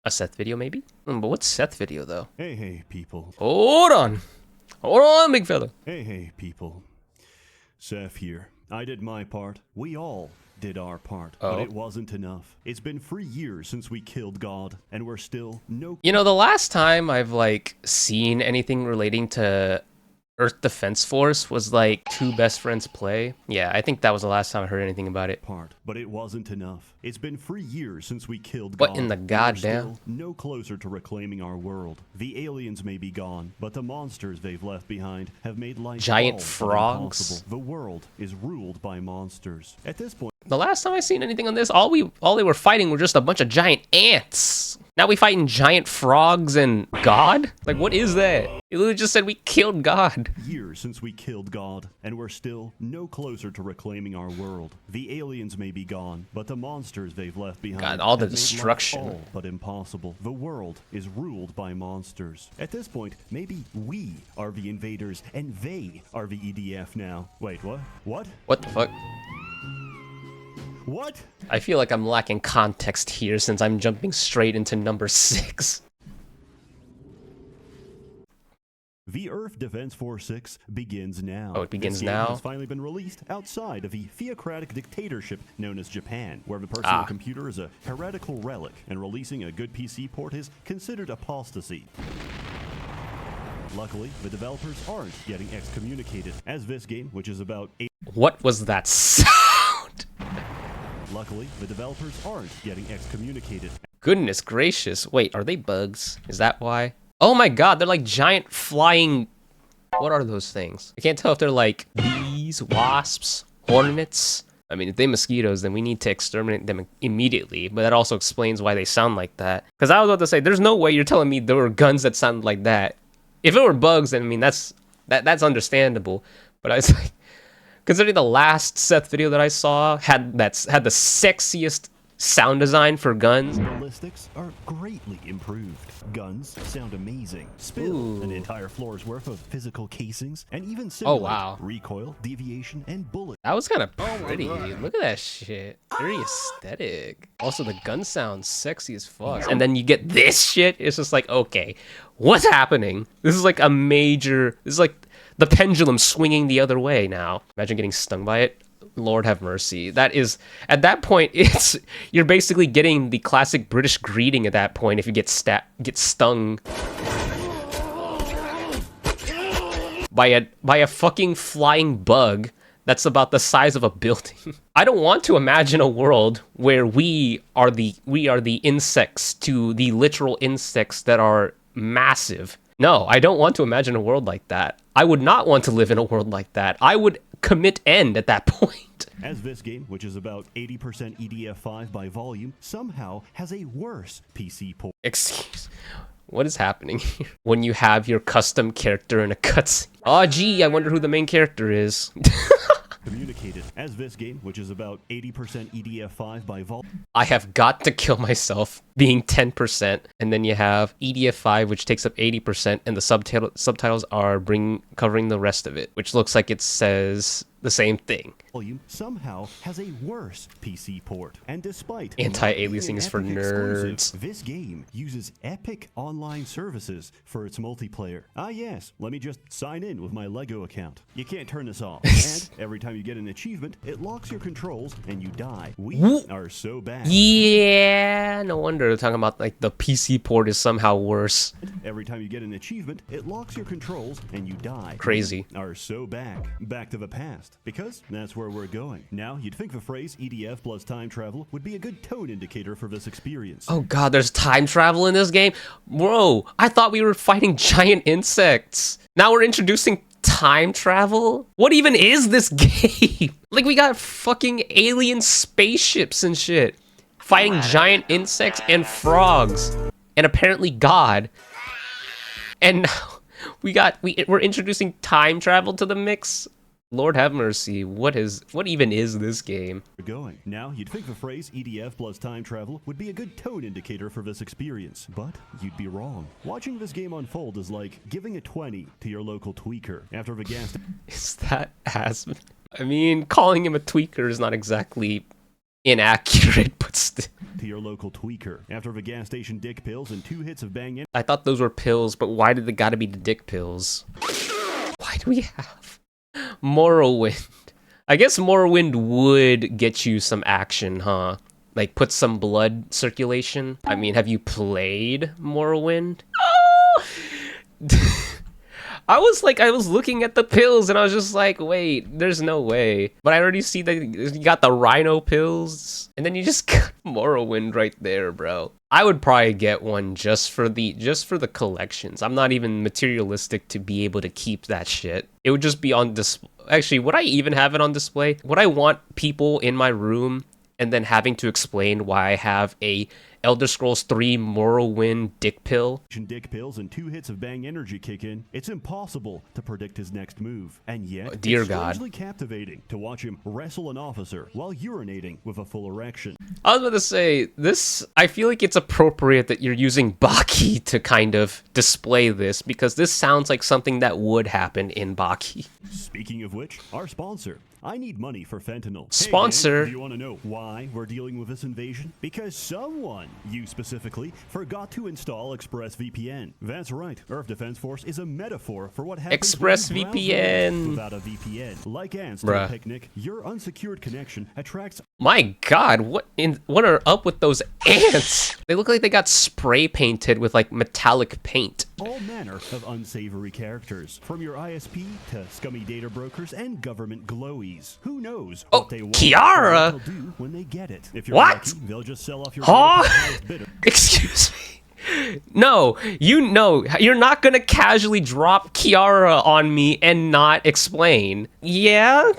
A Seth video, maybe? But what's Seth video, though? Hey, people. Hold on. Hold on, big fella. Hey, people. Seth here. I did my part. We all did our part. Oh. But it wasn't enough. It's been 3 years since we killed God, and we're still no... You know, the last time I've, like, seen anything relating to Earth Defense Force was, like, two best friends play. Yeah, I think that was the last time I heard anything about it. part. But it wasn't enough. It's been 3 years since we killed What God. in the and we're goddamn? still no closer to reclaiming our world. The aliens may be gone, but the monsters they've left behind have made life Giant all but frogs. impossible. The world is ruled by monsters. At this point, The last time I seen anything on this, all they were fighting were just a bunch of giant ants. Now we fighting giant frogs and God? Like, what is that? It literally just said we killed God. years since we killed God, and we're still no closer to reclaiming our world. The aliens may be gone, but the monsters they've left behind God, all the have made life destruction. all but impossible. The world is ruled by monsters. At this point, maybe we are the invaders, and they are the EDF now. Wait, what? What? What the fuck? What? I feel like I'm lacking context here since I'm jumping straight into number 6. The Earth Defense Force 6 begins now. Oh, it begins this game now? has finally been released outside of the theocratic dictatorship known as Japan, where the personal computer is a heretical relic, and releasing a good PC port is considered apostasy. Luckily, the developers aren't getting excommunicated, as this game, which is about What was that sound? Luckily, the developers aren't getting excommunicated. Goodness gracious. Wait, are they bugs? Is that why? Oh my god, they're like giant flying... What are those things? I can't tell if they're like bees, wasps, hornets. I mean, if they're mosquitoes, then we need to exterminate them immediately. But that also explains why they sound like that. Because I was about to say, there's no way you're telling me there were guns that sounded like that. If it were bugs, then I mean, that's understandable. But I was like... Considering the last Seth video that I saw had the sexiest sound design for guns. Ballistics are greatly improved. Guns sound amazing. Spill an entire floor's worth of physical casings, and even simulate wow. recoil, deviation, and bullet. That was kind of pretty. Look at that shit. Very aesthetic. Also, the gun sounds sexy as fuck. And then you get this shit. It's just like, okay, what's happening? This is like a major... This is like the pendulum swinging the other way now. Imagine getting stung by it. Lord have mercy. That is, at that point, you're basically getting the classic British greeting at that point if you get stung by a fucking flying bug that's about the size of a building. I don't want to imagine a world where we are the insects to the literal insects that are massive. No, I don't want to imagine a world like that. I would not want to live in a world like that. I would commit end at that point. As this game, which is about 80% EDF5 by volume, somehow has a worse PC port. Excuse, what is happening here? When you have your custom character in a cutscene. Oh gee, I wonder who the main character is. Communicated. As this game, which is about 80% EDF5 by volume. I have got to kill myself being 10%, and then you have EDF5, which takes up 80%, and the subtitles are covering the rest of it, which looks like it says the same thing. Volume somehow has a worse PC port, and despite Anti-aliasing is for nerds. This game uses Epic Online Services for its multiplayer. Ah yes, let me just sign in with my Lego account. You can't turn this off, and every time you get an achievement, it locks your controls and you die. We are so bad. Yeah, no wonder they're talking about like the PC port is somehow worse. Every time you get an achievement, it locks your controls and you die. Crazy. We are so back to the past, because that's where we're going. Now, you'd think the phrase EDF plus time travel would be a good tone indicator for this experience. Oh god, there's time travel in this game? Bro, I thought we were fighting giant insects. Now we're introducing time travel? What even is this game? Like, we got fucking alien spaceships and shit. Fighting giant insects and frogs. And apparently God. And now we're introducing time travel to the mix? Lord have mercy, what even is this game? Going. Now, you'd think the phrase EDF plus time travel would be a good tone indicator for this experience, but you'd be wrong. Watching this game unfold is like giving a 20 to your local tweaker after the gas... Is that ass? I mean, calling him a tweaker is not exactly inaccurate, but What's the... to your local tweaker. After the gas station dick pills and 2 hits of Bang I thought those were pills, but why did they gotta be the dick pills? Why do we have Morrowind? I guess Morrowind would get you some action, huh? Like, put some blood circulation. I mean, have you played Morrowind? Oh! I was looking at the pills and I was just like, wait, there's no way. But I already see that you got the rhino pills and then you just got Morrowind right there, bro. I would probably get one just for the collections. I'm not even materialistic to be able to keep that shit. It would just be on display. Actually, would I even have it on display? Would I want people in my room and then having to explain why I have a Elder Scrolls 3 Morrowind dick pill? Dick pills and 2 hits of Bang energy kick in. It's impossible to predict his next move. And yet, dear it's God, strangely captivating to watch him wrestle an officer while urinating with a full erection. I was about to say, this, I feel like it's appropriate that you're using Baki to kind of display this, because this sounds like something that would happen in Baki. Speaking of which, our sponsor, I need money for fentanyl. Sponsor? Hey, man, do you want to know why we're dealing with this invasion? Because someone, you specifically, forgot to install ExpressVPN. That's right, Earth Defense Force is a metaphor for what happens ExpressVPN without a VPN. Like ants to a picnic, your unsecured connection attracts... My God, what are up with those ants? They look like they got spray painted with like metallic paint. all manner of unsavory characters, from your ISP to scummy data brokers and government glowies. Who knows what they want, Kiara? what they'll do when they get it. If you're What? lucky, they'll just sell off your bidder. Excuse me. No, you know, you're not gonna casually drop Kiara on me and not explain. Yeah?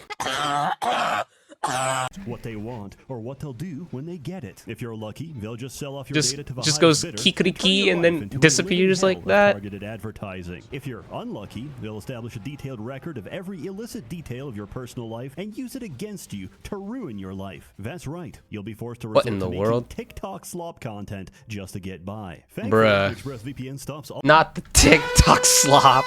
What they want or what they'll do when they get it. If you're lucky, they'll just sell off your data to the just highest goes bidder kikriki turn and your then life into a disappears living like hell of that. Targeted advertising. If you're unlucky, they'll establish a detailed record of every illicit detail of your personal life and use it against you to ruin your life. That's right. You'll be forced to resort in the to making world? TikTok slop content just to get by. Bruh. Thankfully, ExpressVPN stops all Not the TikTok slop.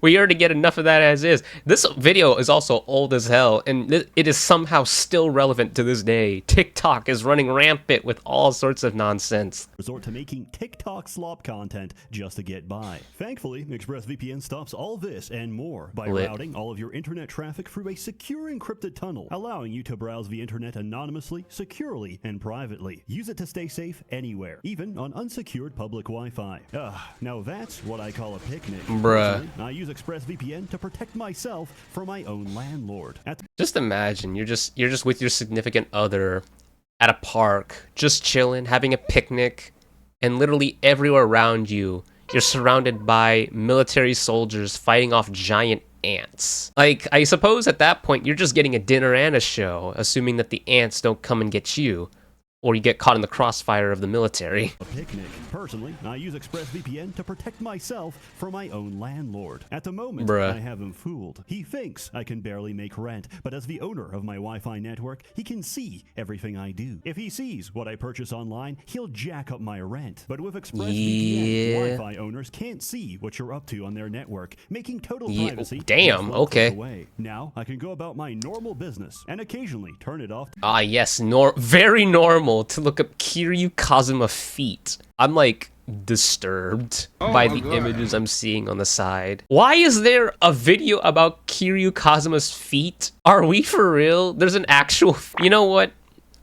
We already get enough of that as is. This video is also old as hell, and it is somehow still relevant to this day. TikTok is running rampant with all sorts of nonsense. resort to making TikTok slop content just to get by. Thankfully, ExpressVPN stops all this and more by routing all of your internet traffic through a secure encrypted tunnel, allowing you to browse the internet anonymously, securely, and privately. Use it to stay safe anywhere, even on unsecured public Wi-Fi. Now that's what I call a picnic. Bruh. Personally, I use ExpressVPN to protect myself from my own landlord. Just imagine you're just with your significant other at a park, just chilling, having a picnic, and literally everywhere around you, you're surrounded by military soldiers fighting off giant ants. Like, I suppose at that point you're just getting a dinner and a show, assuming that the ants don't come and get you, or you get caught in the crossfire of the military. A picnic. Personally, I use ExpressVPN to protect myself from my own landlord. At the moment, I have him fooled. He thinks I can barely make rent, but as the owner of my Wi-Fi network, he can see everything I do. If he sees what I purchase online, he'll jack up my rent. But with ExpressVPN, Wi-Fi owners can't see what you're up to on their network, making total privacy away. Now, I can go about my normal business and occasionally turn it off. Ah, yes, very normal to look up Kiryu Kazuma feet. I'm like disturbed by the images I'm seeing on the side. Why is there a video about Kiryu Kazuma's feet? Are we for real? There's an actual... You know what?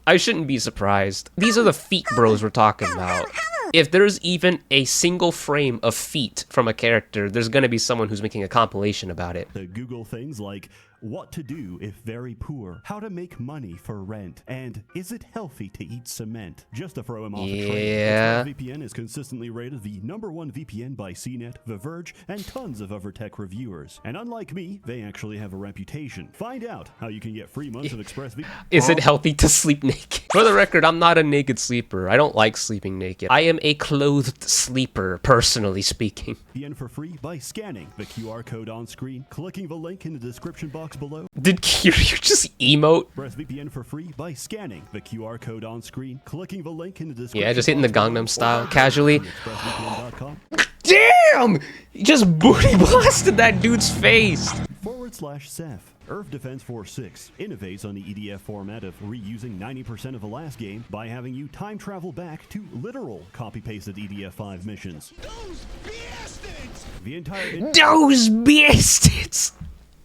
I shouldn't be surprised. These are the feet bros we're talking about. If there's even a single frame of feet from a character, there's gonna be someone who's making a compilation about it. The Google things like what to do if very poor, how to make money for rent, and is it healthy to eat cement? Just to throw him off the train, VPN is consistently rated the #1 VPN by CNET, The Verge, and tons of other tech reviewers. And unlike me, they actually have a reputation. Find out how you can get free months of ExpressVPN. Is it healthy to sleep naked? For the record, I'm not a naked sleeper. I don't like sleeping naked. I am a clothed sleeper, personally speaking. VPN for free by scanning the QR code on screen, clicking the link in the description box below. Did Kiryu just emote? ExpressVPN for free by scanning the QR code on screen, clicking the link in the description. Yeah, just hitting the Gangnam Style casually. ExpressVPN.com. Damn! He just booty blasted that dude's face. /Seth. Earth Defense Force 6 innovates on the EDF format of reusing 90% of the last game by having you time travel back to literal copy-pasted EDF 5 missions. Those bastards! The entire Those bastards!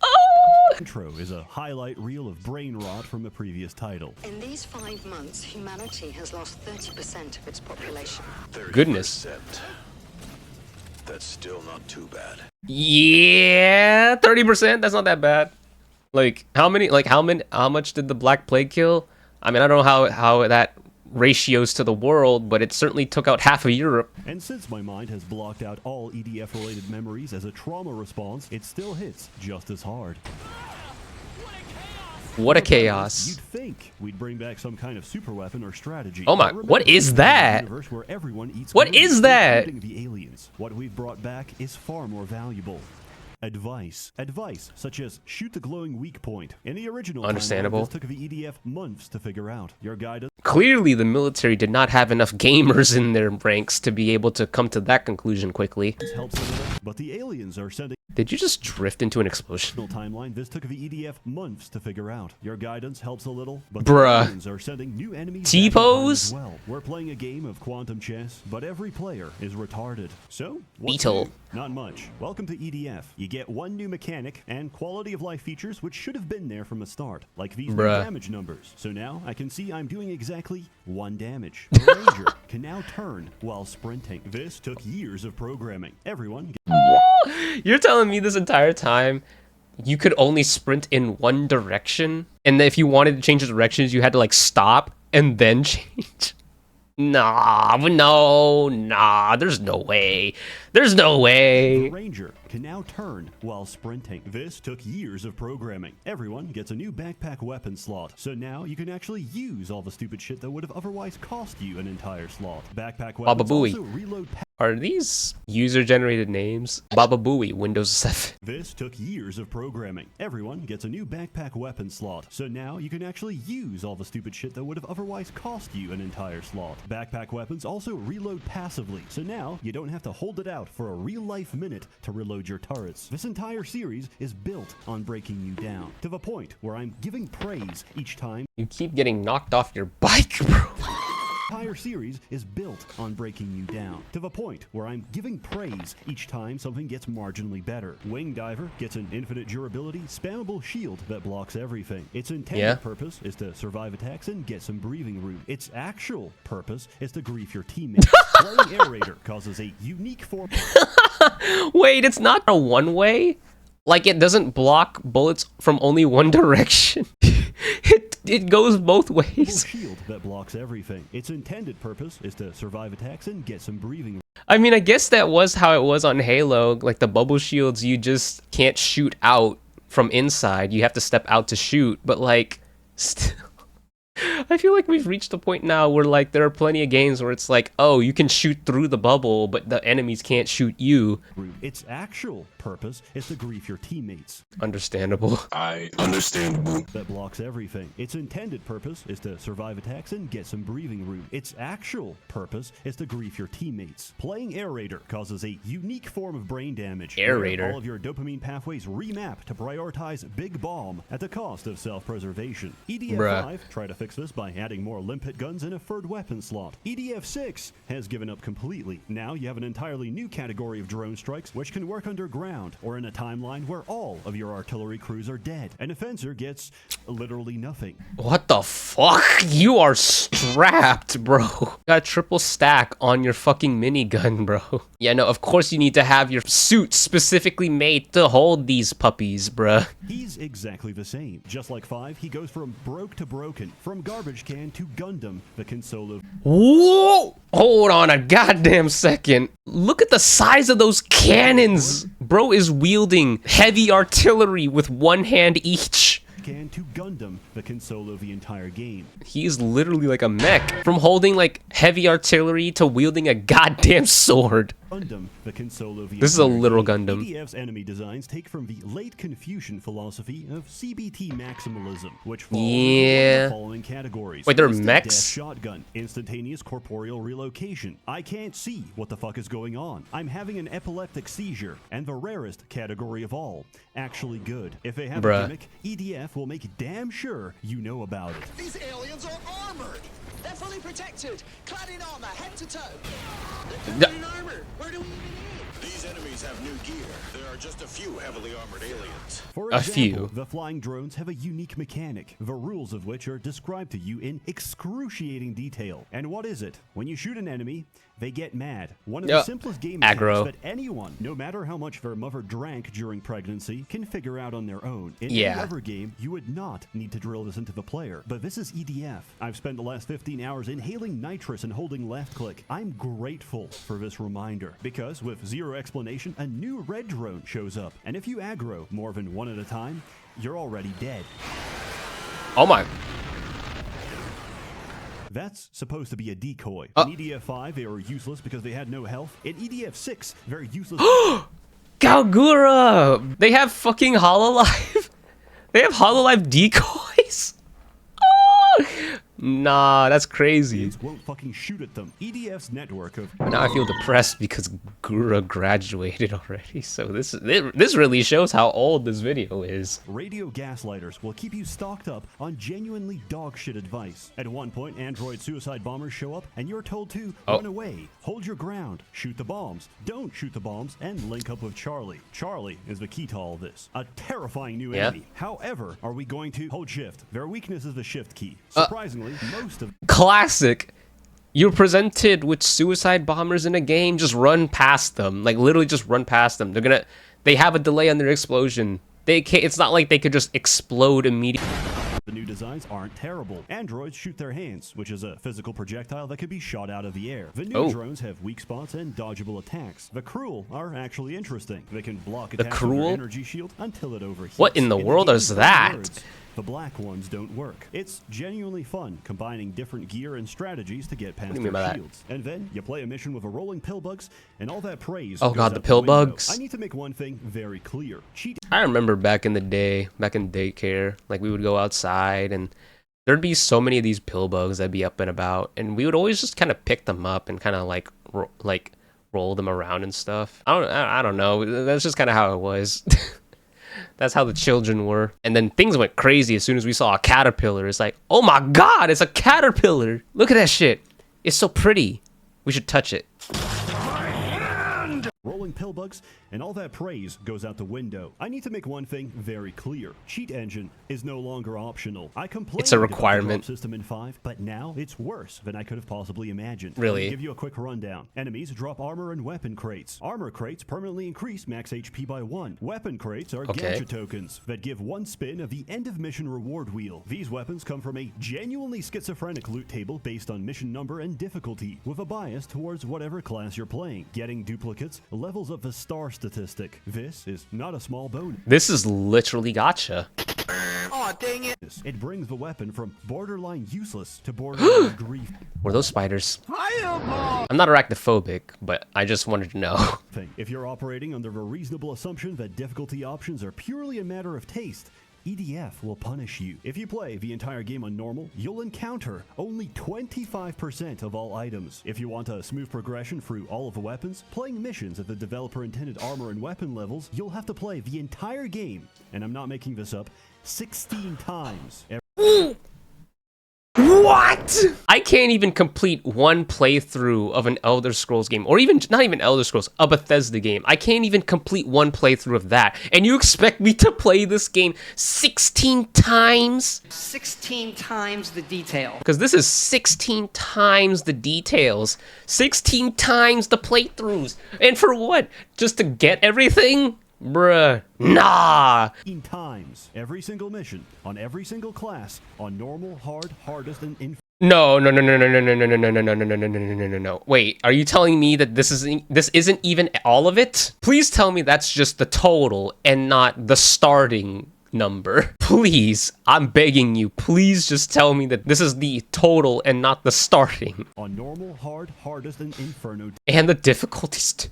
Oh! intro is a highlight reel of brain rot from the previous title. In these 5 months, humanity has lost 30% of its population. Goodness. That's still not too bad. Yeah, 30%. That's not that bad. Like how much did the Black Plague kill? I mean, I don't know how that ratios to the world, but it certainly took out half of Europe. And since my mind has blocked out all EDF related memories as a trauma response, it still hits just as hard. What a chaos. You'd think we'd bring back some kind of super weapon or strategy. Oh my, what is that? Where everyone eats What is that? including the aliens. What we've brought back is far more valuable. Advice. Advice, such as shoot the glowing weak point. In the original Understandable. timeline, this took the EDF months to figure out. Your guidance Clearly, the military did not have enough gamers in their ranks to be able to come to that conclusion quickly. helps a little, but the aliens are sending Did you just drift into an explosion? timeline. This took the EDF months to figure out. Your guidance helps a little, but Bruh. the aliens are sending new enemies T-pose? back in time as well. We're playing a game of quantum chess, but every player is retarded. So, what's Beetle. new? Not much. Welcome to EDF. You get one new mechanic and quality of life features which should have been there from the start, like these new Bruh. damage numbers. So now I can see I'm doing exactly 1 damage. The Ranger can now turn while sprinting. This took years of programming. Everyone You're telling me this entire time you could only sprint in one direction? And that if you wanted to change the directions, you had to like stop and then change? Nah, there's no way. There's no The way. Ranger can now turn while sprinting. This took years of programming. Everyone gets a new backpack weapon slot, so now you can actually use all the stupid shit that would have otherwise cost you an entire slot. Backpack weapons Baba Booey. also reload Are these user-generated names? Baba Booey, Windows 7. This took years of programming. Everyone gets a new backpack weapon slot, so now you can actually use all the stupid shit that would have otherwise cost you an entire slot. Backpack weapons also reload passively, so now you don't have to hold it out for a real-life minute to reload your turrets. This entire series is built on breaking you down, to the point where I'm giving praise each time. You keep getting knocked off your bike, bro. The entire series is built on breaking you down, to the point where I'm giving praise each time something gets marginally better. Wing Diver gets an infinite durability, spammable shield that blocks everything. Its intended purpose is to survive attacks and get some breathing room. Its actual purpose is to grief your teammates. Playing Aerator causes a unique form Wait, it's not a one-way? Like it doesn't block bullets from only one direction? It goes both ways. shield that blocks everything. Its intended purpose is to survive attacks and get some breathing room. I mean, I guess that was how it was on Halo. Like the bubble shields, you just can't shoot out from inside. You have to step out to shoot. But like, still, I feel like we've reached a point now where like there are plenty of games where it's like, oh, you can shoot through the bubble, but the enemies can't shoot you. Its actual purpose is to grief your teammates. Understandable. I understand. That blocks everything. Its intended purpose is to survive attacks and get some breathing room. Its actual purpose is to grief your teammates. Playing Aerator causes a unique form of brain damage. where Aerator? All of your dopamine pathways remap to prioritize Big Bomb at the cost of self-preservation. EDF Bruh. 5 tried to fix this by adding more limpet guns and a third weapon slot. EDF 6 has given up completely. Now you have an entirely new category of drone strikes which can work underground or in a timeline where all of your artillery crews are dead. An offenser gets literally nothing. What the fuck? You are strapped, bro. Got a triple stack on your fucking minigun, bro. Yeah, no, of course you need to have your suit specifically made to hold these puppies, bruh. He's exactly the same. Just like 5, he goes from broke to broken, from garbage can to Gundam, the console of Whoa! Hold on a goddamn second. Look at the size of those cannons. Bro is wielding heavy artillery with one hand each. can to Gundam, the console of the entire game. He's literally like a mech. From holding like heavy artillery to wielding a goddamn sword. Gundam that can solo the This is a entire literal game. Gundam. EDF's enemy designs take from the late Confucian philosophy of CBT maximalism, which falls into one of Yeah. the following categories. Wait, they're Instant mechs? death shotgun, instantaneous corporeal relocation. I can't see what the fuck is going on. I'm having an epileptic seizure. And the rarest category of all, actually good. If they have Bruh. a gimmick, EDF will make damn sure you know about it. These aliens are armored. They're fully protected, clad in armor, head to toe. They're covered in armor. Where do we even aim? These enemies have new gear. There are just a few heavily armored aliens. For A example, few. the flying drones have a unique mechanic, the rules of which are described to you in excruciating detail. And what is it? When you shoot an enemy, they get mad. One of the Yup. simplest game Aggro. mechanics that anyone, no matter how much their mother drank during pregnancy, can figure out on their own. In Yeah. any other game, you would not need to drill this into the player. But this is EDF. I've spent the last 15 hours inhaling nitrous and holding left click. I'm grateful for this reminder, because with zero explanation, a new red drone shows up. And if you aggro more than one at a time, you're already dead. Oh my. That's supposed to be a decoy. Oh. In EDF 5, they were useless because they had no health. In EDF 6, they're useless. Galgura! They have fucking Hololive. They have Hololive decoys. Oh! Nah, that's crazy. Won't fucking shoot at them. EDF's network of Now I feel depressed because Gura graduated already. So this really shows how old this video is. radio gaslighters will keep you stocked up on genuinely dogshit advice. At one point, android suicide bombers show up, and you're told to run away, hold your ground, shoot the bombs, don't shoot the bombs, and link up with Charlie. Charlie is the key to all this. A terrifying new enemy. However, are we going to hold shift? Their weakness is the shift key. Surprisingly, most of Classic. You're presented with suicide bombers in a game, just run past them. Like literally just run past them. They have a delay on their explosion. It's not like they could just explode immediately. the new designs aren't terrible. Androids shoot their hands, which is a physical projectile that can be shot out of the air. The new drones have weak spots and dodgeable attacks. The cruel are actually interesting. They can block attacks with their energy shield until it overheats. What in the world is that? The black ones don't work. It's genuinely fun, combining different gear and strategies to get past their shields. And then you play a mission with a rolling pillbugs, and all that praise. Oh god, the pillbugs! I need to make one thing very clear. I remember back in the day, back in daycare, like we would go outside and there'd be so many of these pillbugs that'd be up and about, and we would always just kind of pick them up and kind of like roll them around and stuff. I don't know. That's just kind of how it was. That's how the children were. And then things went crazy as soon as we saw a caterpillar. It's like, oh my god, it's a caterpillar. Look at that shit. It's so pretty. We should touch it. Rolling pillbugs, and all that praise goes out the window. I need to make one thing very clear. Cheat engine is no longer optional. I complained It's a about the requirement. drop system in 5, but now it's worse than I could have possibly imagined. Really? Let me give you a quick rundown. Enemies drop armor and weapon crates. Armor crates permanently increase max HP by 1. Weapon crates are gadget tokens that give 1 spin of the end of mission reward wheel. These weapons come from a genuinely schizophrenic loot table based on mission number and difficulty, with a bias towards whatever class you're playing. Getting duplicates levels up the star statistic. This is not a small bonus. This is literally gotcha. Aw, dang it. It brings the weapon from borderline useless to borderline grief. Were those spiders? I'm not arachnophobic, but I just wanted to know. If you're operating under the reasonable assumption that difficulty options are purely a matter of taste, EDF will punish you. If you play the entire game on normal, you'll encounter only 25% of all items. If you want a smooth progression through all of the weapons, playing missions at the developer intended armor and weapon levels, you'll have to play the entire game, and I'm not making this up, 16 times. What? I can't even complete one playthrough of an Elder Scrolls game, or even, not even Elder Scrolls, a Bethesda game. I can't even complete one playthrough of that. And you expect me to play this game 16 times? 16 times the detail. Because this is 16 times the details. 16 times the playthroughs. And for what? Just to get everything? Bruh, nah. Times every single mission on every single class on normal, hard, hardest, and No. Wait, are you telling me that this isn't even all of it? Please tell me that's just the total and not the starting number. Please, I'm begging you, please just tell me that this is the total and not the starting. On normal, hard, hardest, and inferno And the difficulties too.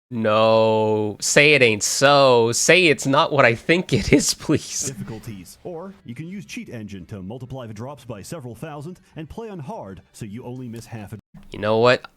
No, say it ain't so. Say it's not what I think it is, please. difficulties. Or you can use Cheat Engine to multiply the drops by several thousand and play on hard so you only miss half a You know what?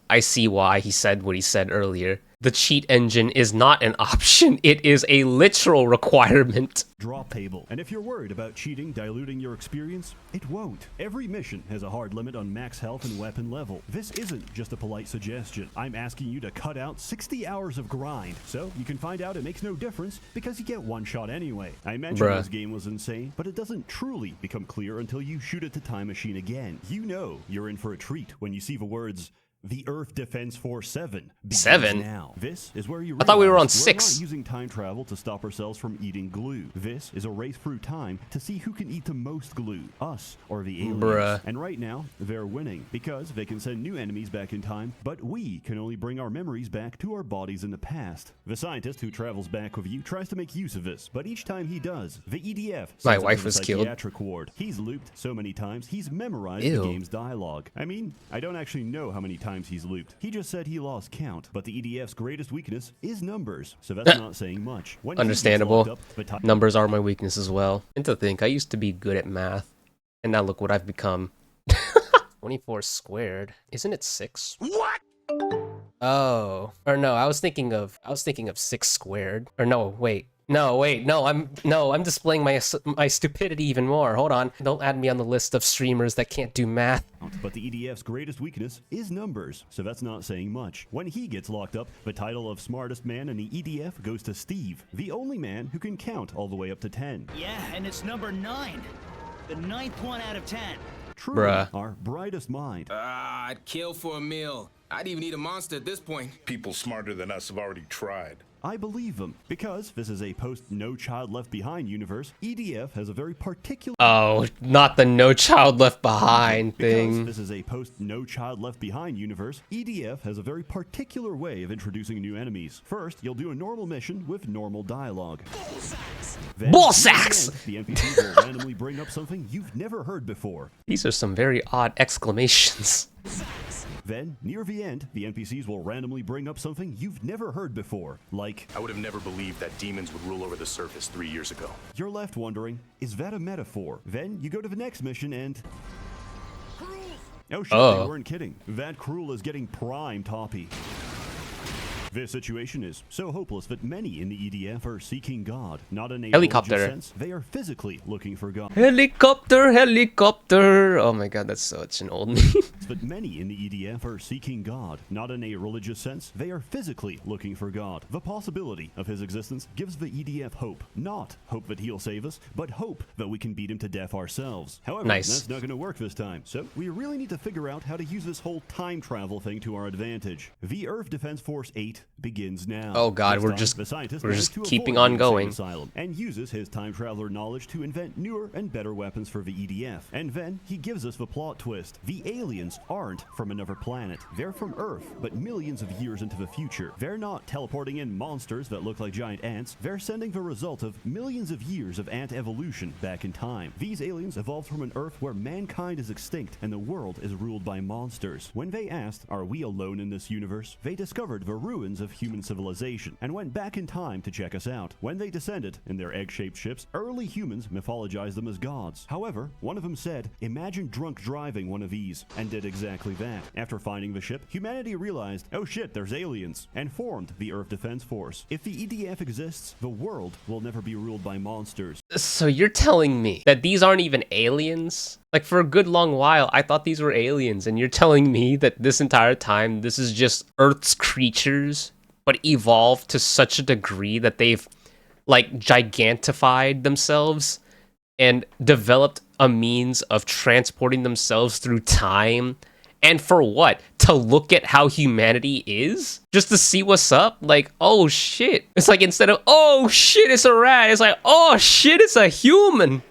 I see why he said what he said earlier. The cheat engine is not an option, it is a literal requirement. drop table. And if you're worried about cheating diluting your experience, it won't. Every mission has a hard limit on max health and weapon level. This isn't just a polite suggestion. I'm asking you to cut out 60 hours of grind, so you can find out it makes no difference because you get one shot anyway. I mentioned this game was insane, but it doesn't truly become clear until you shoot at the time machine again. You know you're in for a treat when you see the words "The Earth Defense Force 7 begins 7? now." This is where you I thought we were on realize 6. We're not using time travel to stop ourselves from eating glue. This is a race through time to see who can eat the most glue, us or the aliens. Bruh. And right now, they're winning because they can send new enemies back in time, but we can only bring our memories back to our bodies in the past. The scientist who travels back with you tries to make use of this, but each time he does, the EDF sends My him wife to the was killed. psychiatric ward. He's looped so many times, he's memorized Ew. the game's dialogue. I mean, I don't actually know how many times he's looped. He just said he lost count, but the EDF's greatest weakness is numbers, so that's not saying much. When he gets Understandable. locked up, the ti- Numbers are my weakness as well. And to think, I used to be good at math, and now look what I've become. 24 squared. Isn't it 6? What? Oh. Or no, I was thinking of 6 squared. Or no, wait. No, I'm displaying my stupidity even more. Hold on. Don't add me on the list of streamers that can't do math. But the EDF's greatest weakness is numbers, so that's not saying much. When he gets locked up, the title of smartest man in the EDF goes to Steve, the only man who can count all the way up to 10. Yeah, and it's number 9. The 9th one out of 10. Truly, Bruh. our brightest mind. I'd kill for a meal. I'd even eat a monster at this point. People smarter than us have already tried. I believe them. Because this is a post-No Child Left Behind universe, EDF has a very particular... Oh, not the No Child Left Behind Because thing. this is a post-No Child Left Behind universe, EDF has a very particular way of introducing new enemies. First, you'll do a normal mission with normal dialogue. Then, Ball near the sacks! end, The NPC will randomly bring up something you've never heard before. These are some very odd exclamations. Then, near the end, the NPCs will randomly bring up something you've never heard before. Like, I would have never believed that demons would rule over the surface 3 years ago. you're left wondering, is that a metaphor? Then you go to the next mission and... Oh shit, they Oh. weren't kidding. That Cruel is getting prime toppy. This situation is so hopeless that many in the EDF are seeking God, not in a Helicopter. religious sense. They are physically looking for God. Helicopter, helicopter. Oh my god, that's such an old meme. But many in the EDF are seeking God, not in a religious sense. They are physically looking for God. The possibility of his existence gives the EDF hope. Not hope that he'll save us, but hope that we can beat him to death ourselves. However, Nice. that's not going to work this time. So we really need to figure out how to use this whole time travel thing to our advantage. The Earth Defense Force 8 begins now. Oh god, This we're time, just the scientist we're managed just to keeping avoid on the going. insane asylum and uses his time traveler knowledge to invent newer and better weapons for the EDF. And then he gives us the plot twist. The aliens aren't from another planet. They're from Earth, but millions of years into the future. They're not teleporting in monsters that look like giant ants. They're sending the result of millions of years of ant evolution back in time. These aliens evolved from an Earth where mankind is extinct and the world is ruled by monsters. When they asked, are we alone in this universe? They discovered the ruins of human civilization and went back in time to check us out. When they descended in their egg-shaped ships, early humans mythologized them as gods. However, one of them said, imagine drunk driving one of these, and did exactly that. After finding the ship, humanity realized, oh shit, there's aliens, and formed the Earth Defense Force. If the EDF exists, the world will never be ruled by monsters. So you're telling me that these aren't even aliens? Like for a good long while, I thought these were aliens, and you're telling me that this entire time, this is just Earth's creatures, but evolved to such a degree that they've like gigantified themselves and developed a means of transporting themselves through time. And for what? To look at how humanity is? Just to see what's up? Like, oh shit. It's like instead of, oh shit, it's a rat, it's like, oh shit, it's a human.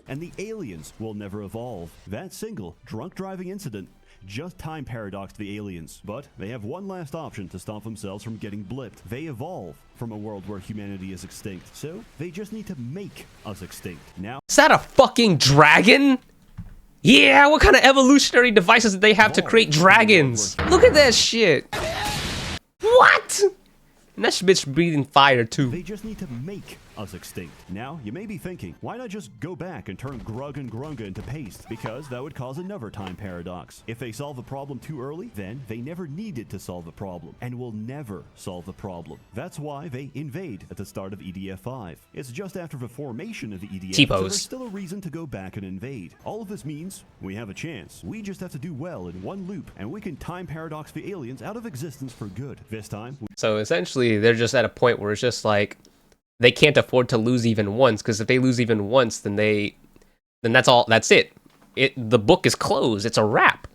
And the aliens will never evolve. That single drunk driving incident just time paradoxed the aliens. But they have one last option to stop themselves from getting blipped. They evolve from a world where humanity is extinct. So they just need to make us extinct. Now, Is that a fucking dragon? Yeah, what kind of evolutionary devices did they have to create dragons? Look at that shit. What? And that bitch breathing fire too. they just need to make us extinct. Now, you may be thinking, why not just go back and turn Grug and Grunga into paste? Because that would cause another time paradox. If they solve a problem too early, then they never needed to solve the problem, and will never solve the problem. That's why they invade at the start of EDF 5. It's just after the formation of the EDF, so T-pose. there's still a reason to go back and invade. All of this means we have a chance. We just have to do well in one loop, and we can time paradox the aliens out of existence for good. This time, So essentially, they're just at a point where it's just like they can't afford to lose even once, because if they lose even once, then that's all. That's it. The book is closed. It's a wrap.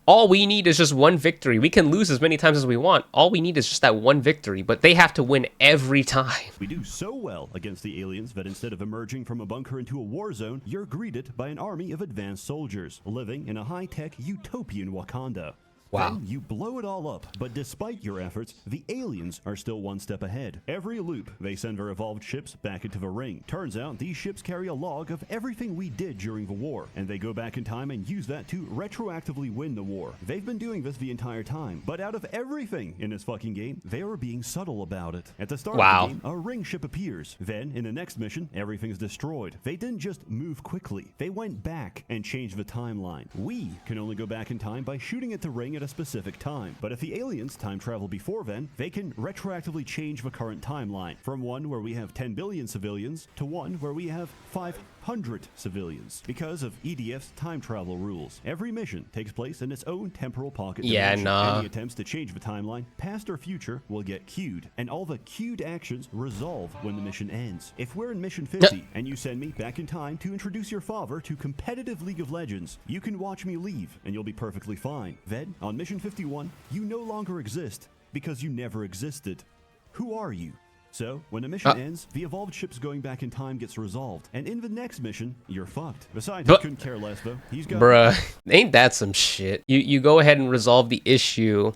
All we need is just one victory. We can lose as many times as we want. All we need is just that one victory, but they have to win every time. we do so well against the aliens that instead of emerging from a bunker into a war zone, you're greeted by an army of advanced soldiers living in a high-tech utopian Wakanda. Wow. Then you blow it all up, but despite your efforts, the aliens are still one step ahead. Every loop, they send their evolved ships back into the ring. Turns out these ships carry a log of everything we did during the war, and they go back in time and use that to retroactively win the war. They've been doing this the entire time, but out of everything in this fucking game, they were being subtle about it. At the start Wow. of the game, a ring ship appears. Then, in the next mission, everything's destroyed. They didn't just move quickly. They went back and changed the timeline. We can only go back in time by shooting at the ring at a specific time. But if the aliens time travel before then, they can retroactively change the current timeline from one where we have 10 billion civilians to one where we have 500 civilians. Because of EDF's time travel rules, every mission takes place in its own temporal pocket dimension. Any attempts to change the timeline, past or future, will get queued, and all the queued actions resolve when the mission ends. If we're in mission 50 and you send me back in time to introduce your father to competitive League of Legends, you can watch me leave and you'll be perfectly fine. Then, on mission 51, you no longer exist because you never existed. Who are you? So, when a mission ends, the evolved ship's going back in time gets resolved, and in the next mission, you're fucked. The scientist couldn't care less, though. He's got... Bruh, ain't that some shit? You go ahead and resolve the issue,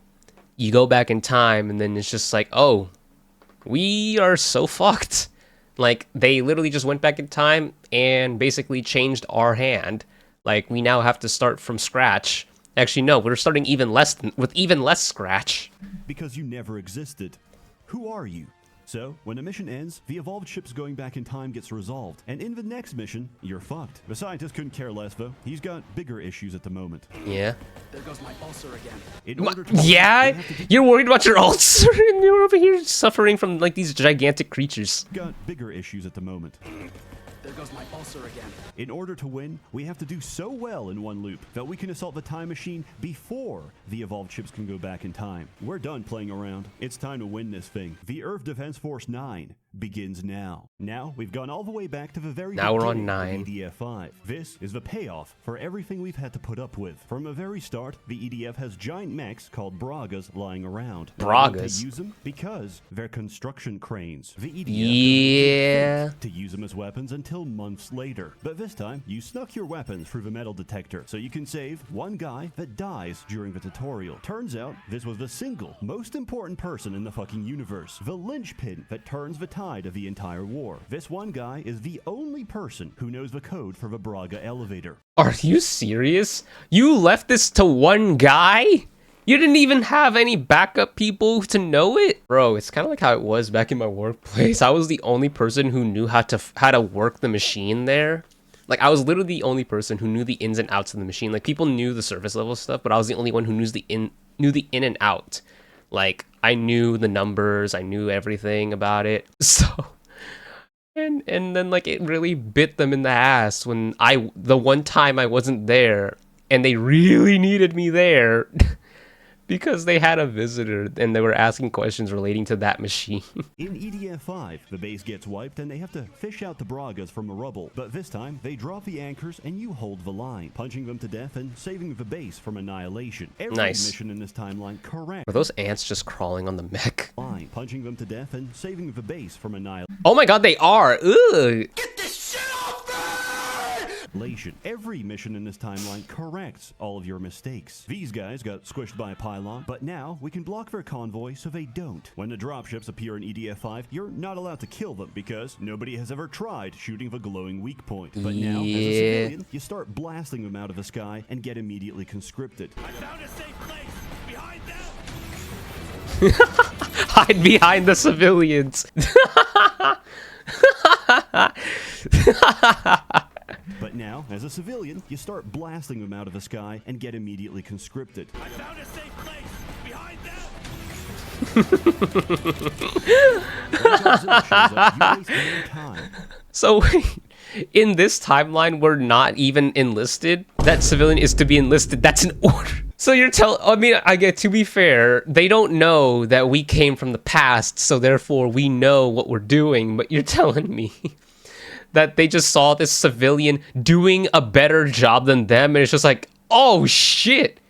you go back in time, and then it's just like, oh, we are so fucked. Like, they literally just went back in time and basically changed our hand. Like, we now have to start from scratch. Actually, no, we're starting with even less scratch. Because you never existed. Who are you? So, when a mission ends, the evolved ship's going back in time gets resolved, and in the next mission, you're fucked. The scientist couldn't care less, though. He's got bigger issues at the moment. Yeah. There goes my ulcer again. In order to Yeah? You're worried about your ulcer, and you're over here suffering from, like, these gigantic creatures. got bigger issues at the moment. There goes my ulcer again. In order to win, we have to do so well in one loop that we can assault the time machine before the evolved ships can go back in time. We're done playing around. It's time to win this thing. The Earth Defense Force 9 begins now. Now, we've gone all the way back to the very Now we're on beginning 9. of EDF 5. This is the payoff for everything we've had to put up with. From the very start, the EDF has giant mechs called Bragas lying around. Why don't they Bragas? use them? Because they're construction cranes. The EDF Yeah. to use them as weapons until months later. But this time, you snuck your weapons through the metal detector, so you can save one guy that dies during the tutorial. Turns out, this was the single most important person in the fucking universe. The linchpin that turns the tide of the entire war. This one guy is the only person who knows the code for the Braga elevator. Are you serious? You left this to one guy? You didn't even have any backup people to know it? Bro, it's kind of like how it was back in my workplace. I was the only person who knew how to work the machine there. Like, I was literally the only person who knew the ins and outs of the machine. Like, people knew the surface level stuff, but I was the only one who knew the in and out. Like, I knew the numbers, I knew everything about it. So, and then, like, it really bit them in the ass when the one time I wasn't there, and they really needed me there. Because they had a visitor and they were asking questions relating to that machine. In EDF 5, the base gets wiped and they have to fish out the Bragas from the rubble. But this time, they drop the anchors and you hold the line, punching them to death and saving the base from annihilation. Every mission in this timeline correct. Are those ants just crawling on the mech? Line, punching them to death and saving the base from annihilation. Oh my god, they are! Ugh! Get this shit off me! Every mission in this timeline corrects all of your mistakes. These guys got squished by a pylon, but now we can block their convoy so they don't. When the dropships appear in EDF 5, you're not allowed to kill them because nobody has ever tried shooting the glowing weak point. But now, as a civilian, you start blasting them out of the sky and get immediately conscripted. I found a safe place behind them. Hide behind the civilians. But now, as a civilian, you start blasting them out of the sky and get immediately conscripted. I found a safe place behind them. So wait, in this timeline, we're not even enlisted? That civilian is to be enlisted. That's an order. So you're I mean, I get, to be fair, they don't know that we came from the past, so therefore we know what we're doing, but you're telling me that they just saw this civilian doing a better job than them, and it's just like, oh shit,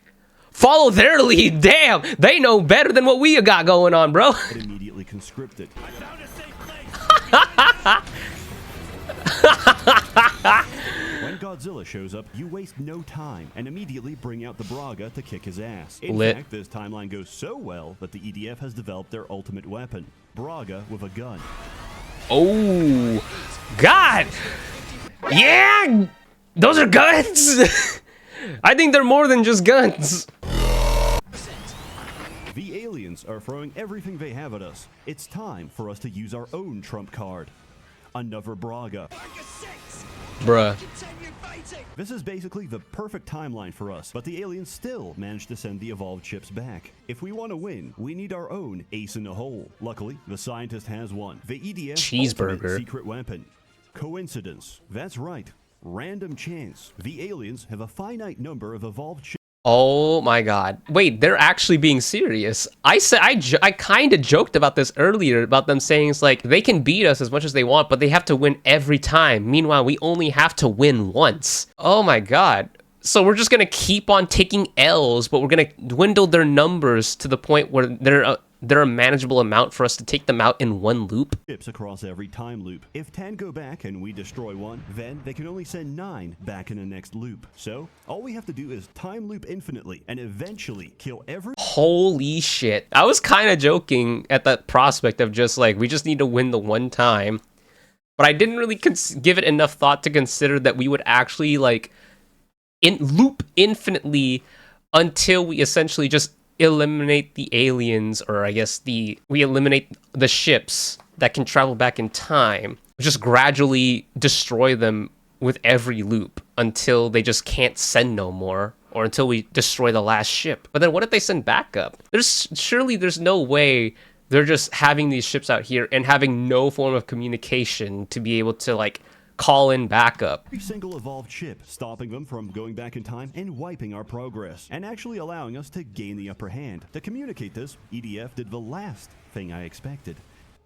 follow their lead. Damn, they know better than what we got going on, bro. Immediately conscripted. I found a safe place. When Godzilla shows up, you waste no time and immediately bring out the Braga to kick his ass. In Lit. fact, this timeline goes so well that the EDF has developed their ultimate weapon, Braga with a gun. Oh, God. Yeah, those are guns. I think they're more than just guns. The aliens are throwing everything they have at us. It's time for us to use our own trump card. Another Braga. Bruh. This is basically the perfect timeline for us, but the aliens still managed to send the evolved ships back. If we want to win, we need our own ace in the hole. Luckily, the scientist has one. The EDF Cheeseburger. ultimate secret weapon. Coincidence. That's right. Random chance. The aliens have a finite number of evolved ships. Oh my God. Wait, they're actually being serious. I kind of joked about this earlier, about them saying it's like they can beat us as much as they want, but they have to win every time. Meanwhile, we only have to win once. Oh my God. So we're just going to keep on taking L's, but we're going to dwindle their numbers to the point where they're a manageable amount for us to take them out in one loop. Ships across every time loop. If 10 go back and we destroy one, then they can only send 9 back in the next loop. So all we have to do is time loop infinitely and eventually kill every— Holy shit. I was kind of joking at that prospect of just like, we just need to win the one time. But I didn't really give it enough thought to consider that we would actually like loop infinitely until we essentially just eliminate the aliens, or I guess we eliminate the ships that can travel back in time. Just gradually destroy them with every loop until they just can't send no more, or until we destroy the last ship. But then what if they send backup? Surely there's no way they're just having these ships out here and having no form of communication to be able to like call in backup. Every single evolved ship, stopping them from going back in time and wiping our progress, and actually allowing us to gain the upper hand. To communicate this, EDF did the last thing I expected.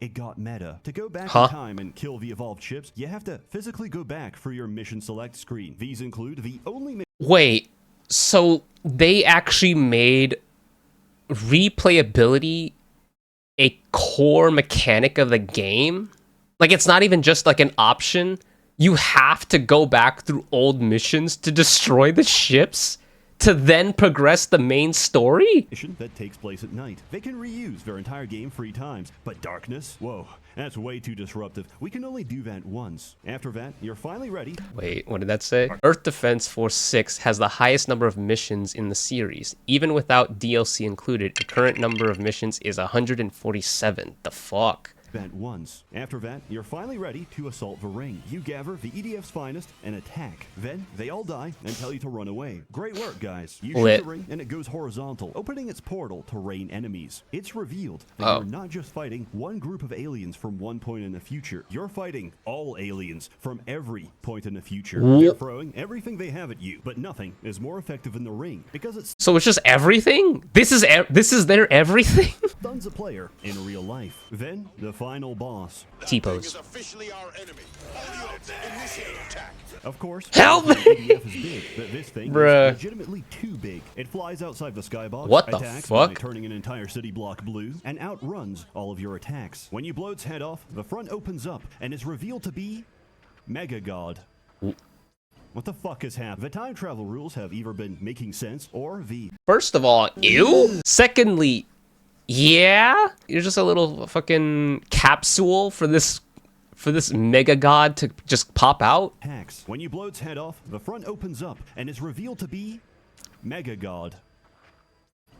It got meta. To go back in time and kill the evolved ships, you have to physically go back for your mission select screen. These include the only— Wait, so they actually made replayability a core mechanic of the game? Like, it's not even just like an option. You have to go back through old missions to destroy the ships to then progress the main story? Mission that takes place at night. They can reuse their entire game 3 times, but darkness? Whoa, that's way too disruptive. We can only do that once. After that, you're finally ready. Wait, what did that say? Earth Defense Force 6 has the highest number of missions in the series. Even without DLC included, the current number of missions is 147. The fuck? That once. After that, you're finally ready to assault the ring. You gather the EDF's finest and attack. Then they all die and tell you to run away. Great work, guys. You shoot the ring and it goes horizontal, opening its portal to rain enemies. It's revealed that you're not just fighting one group of aliens from one point in the future. You're fighting all aliens from every point in the future. They're throwing everything they have at you, but nothing is more effective than the ring because it's— So it's just everything? This is their everything? stuns a player in real life. Then the final boss. T-pose. Officially our enemy. Initiate attack. Of course, Help me! EDF is big, but this thing Bruh. is legitimately too big. It flies outside the skybox, What the attacks fuck? by turning an entire city block blue, and outruns all of your attacks. When you blow its head off, the front opens up and is revealed to be Mega God. What the fuck has happened? The time travel rules have either been making sense or the... First of all, ew. Secondly, yeah, you're just a little fucking capsule for this mega god to just pop out. Hacks. When you blow its head off, the front opens up and is revealed to be Mega God.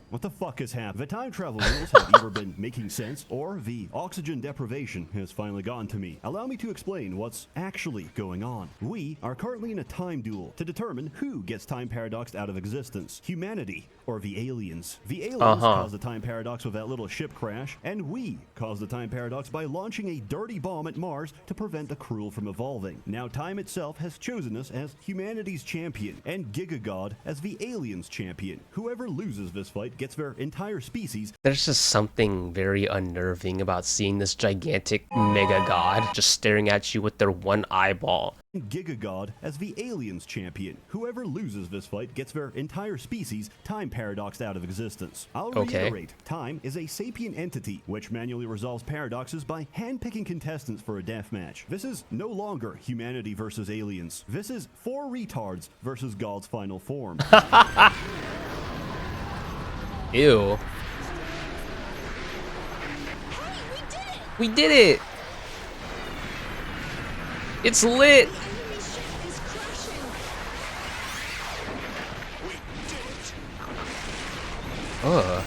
What the fuck has happened? The time travel rules have either been making sense or the oxygen deprivation has finally gotten to me. Allow me to explain what's actually going on. We are currently in a time duel to determine who gets time paradoxed out of existence. Humanity or the aliens. The aliens caused the time paradox with that little ship crash, and we caused the time paradox by launching a dirty bomb at Mars to prevent the Cruel from evolving. Now time itself has chosen us as humanity's champion and Giga God as the aliens champion. Whoever loses this fight gets their entire species. There's just something very unnerving about seeing this gigantic mega god just staring at you with their one eyeball. Giga God as the aliens champion. Whoever loses this fight gets their entire species time paradoxed out of existence. I'll reiterate, time is a sapient entity which manually resolves paradoxes by handpicking contestants for a deathmatch. This is no longer humanity versus aliens. This is 4 retards versus God's final form. Ew. Hey, We did it! It's lit! the enemy ship is crashing. Ugh.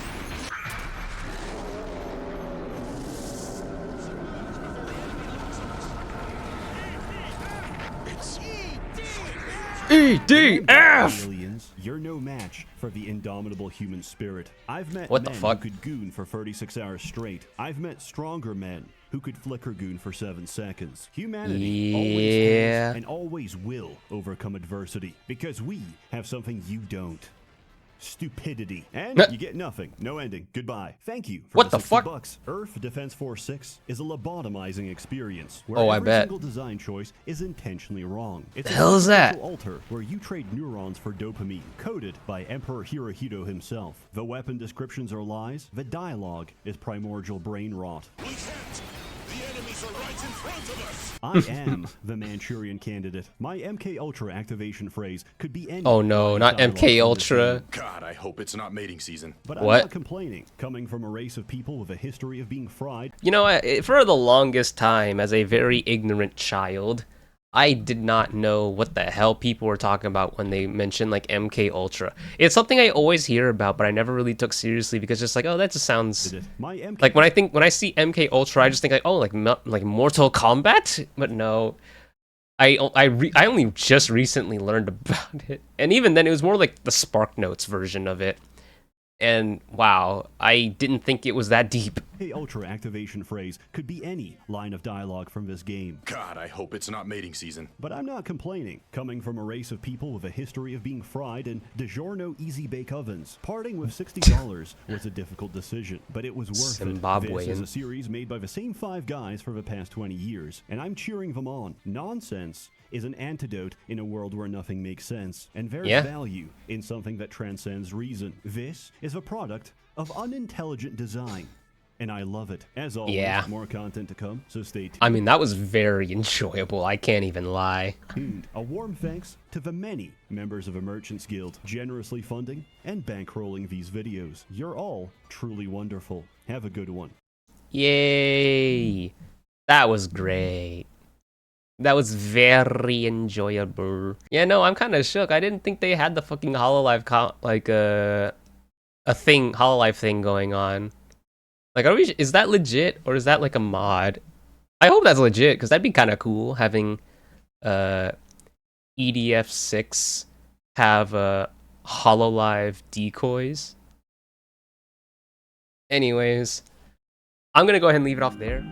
EDF! Aliens, you're no match for the indomitable human spirit. I've met What the men fuck? who could goon for 36 hours straight. I've met stronger men who could flicker goon for 7 seconds. Humanity always has and always will overcome adversity because we have something you don't. Stupidity. And you get nothing. No ending. Goodbye. Thank you for What the 60 fuck? bucks. Earth Defense Force 6 is a lobotomizing experience where Oh, I every bet. single design choice is intentionally wrong. It's The hell is that? spiritual altar where you trade neurons for dopamine, coded by Emperor Hirohito himself. The weapon descriptions are lies. The dialogue is primordial brain rot. We can't! The enemies are right in front of us! I am the Manchurian candidate. My MK Ultra activation phrase could be any. Oh no, not dialogue MK from this Ultra. game. God, I hope it's not mating season. But I'm What? not complaining. Coming from a race of people with a history of being fried, You know, for the longest time, as a very ignorant child, I did not know what the hell people were talking about when they mentioned like MK Ultra. It's something I always hear about, but I never really took seriously because just like, oh, that just sounds my MK like when I see MK Ultra, I just think like, oh, like Mortal Kombat. But no, I only just recently learned about it, and even then, it was more like the Spark Notes version of it. And wow, I didn't think it was that deep. MK Ultra activation phrase could be any line of dialogue from this game. God, I hope it's not mating season. But I'm not complaining. Coming from a race of people with a history of being fried in DiGiorno Easy Bake Ovens, parting with $60 was a difficult decision, but it was worth it. This is a series made by the same 5 guys for the past 20 years, and I'm cheering them on. Nonsense is an antidote in a world where nothing makes sense, and there's value in something that transcends reason. This is a product of unintelligent design, and I love it. As always, more content to come, so stay tuned. I mean, that was very enjoyable. I can't even lie. And a warm thanks to the many members of the Merchants Guild generously funding and bankrolling these videos. You're all truly wonderful. Have a good one. Yay! That was great. That was very enjoyable. Yeah, no, I'm kind of shook. I didn't think they had the fucking Hololive Hololive thing going on. Like, is that legit or is that like a mod? I hope that's legit because that'd be kind of cool having EDF6 have Hololive decoys. Anyways, I'm gonna go ahead and leave it off there.